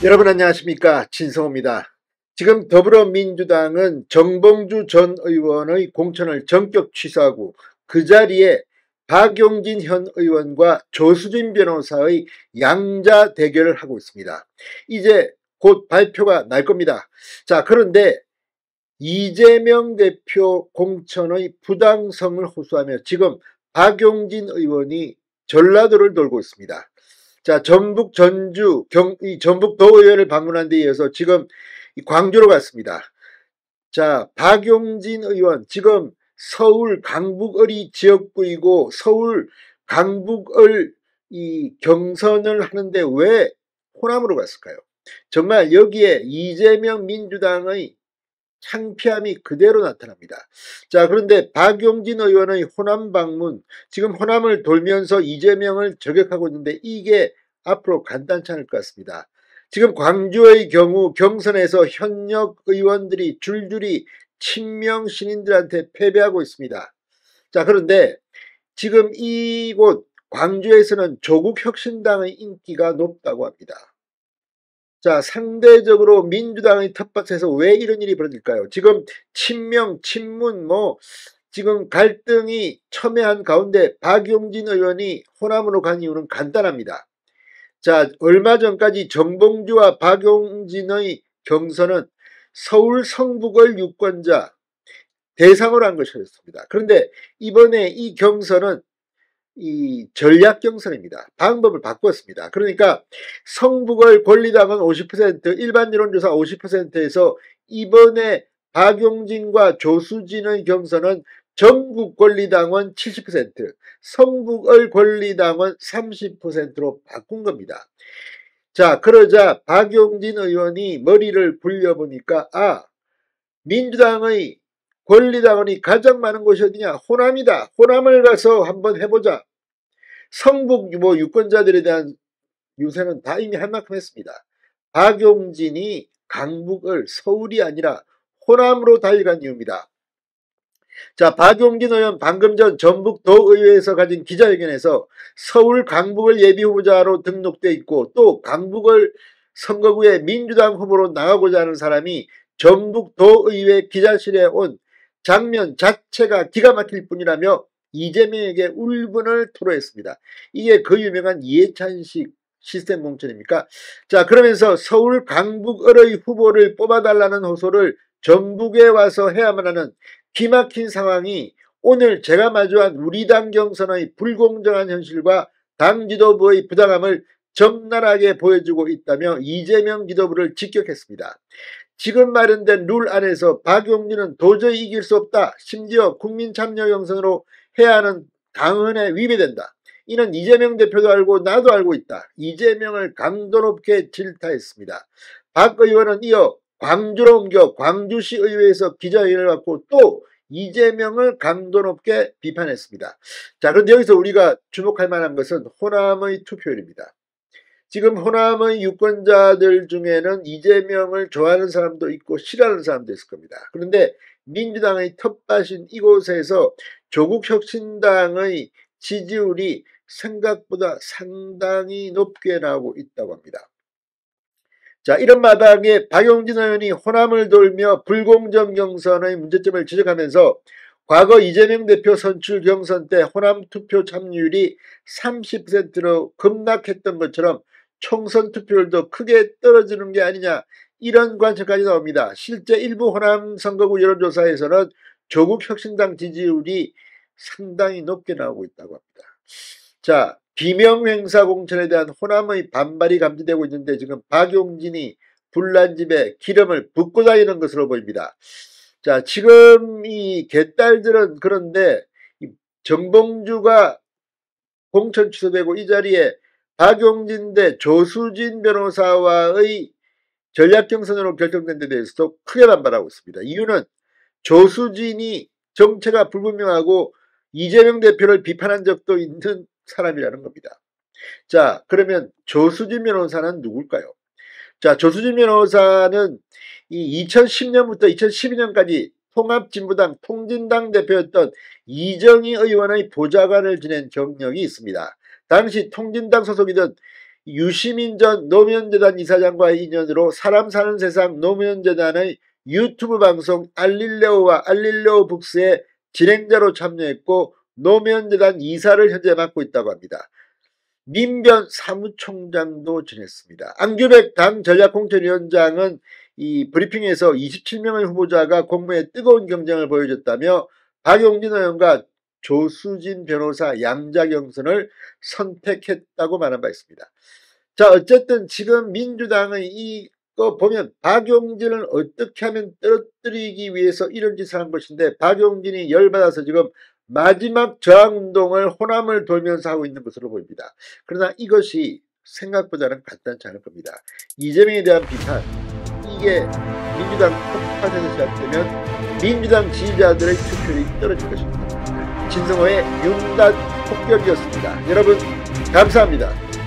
여러분 안녕하십니까, 진성호입니다. 지금 더불어민주당은 정봉주 전 의원의 공천을 전격 취소하고 그 자리에 박용진 현 의원과 조수진 변호사의 양자 대결을 하고 있습니다. 이제 곧 발표가 날 겁니다. 자, 그런데 이재명 대표 공천의 부당성을 호소하며 지금 박용진 의원이 전라도를 돌고 있습니다. 자, 전북 전주 전북 도의회를 방문한 데 이어서 지금 광주로 갔습니다. 자, 박용진 의원 지금 서울 강북을이 지역구이고 서울 강북을 경선을 하는데 왜 호남으로 갔을까요? 정말 여기에 이재명 민주당의 창피함이 그대로 나타납니다. 자, 그런데 박용진 의원의 호남 방문, 지금 호남을 돌면서 이재명을 저격하고 있는데 이게 앞으로 간단치 않을 것 같습니다. 지금 광주의 경우 경선에서 현역 의원들이 줄줄이 친명 신인들한테 패배하고 있습니다. 자, 그런데 지금 이곳 광주에서는 조국혁신당의 인기가 높다고 합니다. 자, 상대적으로 민주당의 텃밭에서 왜 이런 일이 벌어질까요? 지금 친명, 친문, 지금 갈등이 첨예한 가운데 박용진 의원이 호남으로 간 이유는 간단합니다. 자, 얼마 전까지 정봉주와 박용진의 경선은 서울 성북을 유권자 대상으로 한 것이었습니다. 그런데 이번에 이 경선은 전략 경선입니다. 방법을 바꿨습니다. 그러니까 성북을 권리당은 50%, 일반 여론조사 50%에서 이번에 박용진과 조수진의 경선은 전국 권리당원 70%, 성북을 권리당원 30%로 바꾼 겁니다. 자, 그러자 박용진 의원이 머리를 굴려보니까 민주당의 권리당원이 가장 많은 곳이 어디냐? 호남이다. 호남을 가서 한번 해보자. 성북 유권자들에 대한 유세는 다 이미 할 만큼 했습니다. 박용진이 강북을 서울이 아니라 호남으로 달려간 이유입니다. 자, 박용진 의원 방금 전 전북도의회에서 가진 기자회견에서 서울 강북을 예비후보자로 등록돼 있고 또 강북을 선거구에 민주당 후보로 나가고자 하는 사람이 전북도의회 기자실에 온 장면 자체가 기가 막힐 뿐이라며 이재명에게 울분을 토로했습니다. 이게 그 유명한 이해찬식 시스템 공천입니까? 자, 그러면서 서울 강북을의 후보를 뽑아달라는 호소를 전북에 와서 해야만 하는 기막힌 상황이 오늘 제가 마주한 우리 당 경선의 불공정한 현실과 당 지도부의 부당함을 적나라하게 보여주고 있다며 이재명 지도부를 직격했습니다. 지금 마련된 룰 안에서 박용진은 도저히 이길 수 없다. 심지어 국민참여 경선으로 해야 하는 당헌에 위배된다. 이는 이재명 대표도 알고 나도 알고 있다. 이재명을 강도 높게 질타했습니다. 박 의원은 이어 광주로 옮겨 광주시 의회에서 기자회견을 갖고 또 이재명을 강도 높게 비판했습니다. 자, 그런데 여기서 우리가 주목할 만한 것은 호남의 투표율입니다. 지금 호남의 유권자들 중에는 이재명을 좋아하는 사람도 있고 싫어하는 사람도 있을 겁니다. 그런데 민주당의 텃밭인 이곳에서 조국혁신당의 지지율이 생각보다 상당히 높게 나오고 있다고 합니다. 자, 이런 마당에 박용진 의원이 호남을 돌며 불공정 경선의 문제점을 지적하면서 과거 이재명 대표 선출 경선 때 호남 투표 참여율이 30%로 급락했던 것처럼 총선 투표율도 크게 떨어지는 게 아니냐, 이런 관측까지 나옵니다. 실제 일부 호남 선거구 여론조사에서는 조국혁신당 지지율이 상당히 높게 나오고 있다고 합니다. 자, 비명행사 공천에 대한 호남의 반발이 감지되고 있는데 지금 박용진이 불난 집에 기름을 붓고 다니는 것으로 보입니다. 자, 지금 이 개딸들은 그런데 정봉주가 공천 취소되고 이 자리에 박용진 대 조수진 변호사와의 전략경선으로 결정된 데 대해서도 크게 반발하고 있습니다. 이유는 조수진이 정체가 불분명하고 이재명 대표를 비판한 적도 있는 사람이라는 겁니다. 자, 그러면 조수진 변호사는 누굴까요? 자, 조수진 변호사는 이 2010년부터 2012년까지 통합진보당 통진당 대표였던 이정희 의원의 보좌관을 지낸 경력이 있습니다. 당시 통진당 소속이던 유시민 전 노무현재단 이사장과의 인연으로 사람 사는 세상 노무현재단의 유튜브 방송 알릴레오와 알릴레오 북스의 진행자로 참여했고 노무현재단 이사를 현재 맡고 있다고 합니다. 민변 사무총장도 지냈습니다. 안규백 당 전략공천위원장은 이 브리핑에서 27명의 후보자가 공무에 뜨거운 경쟁을 보여줬다며 박용진 의원과 조수진 변호사 양자경선을 선택했다고 말한 바 있습니다. 자, 어쨌든 지금 민주당의 이거 보면 박용진을 어떻게 하면 떨어뜨리기 위해서 이런 짓을 한 것인데 박용진이 열받아서 지금 마지막 저항운동을 호남을 돌면서 하고 있는 것으로 보입니다. 그러나 이것이 생각보다는 간단치 않을 겁니다. 이재명에 대한 비판, 이게 민주당 폭파에서 시작되면 민주당 지지자들의 투표율이 떨어질 것입니다. 진성호의 윤단 폭격이었습니다. 여러분 감사합니다.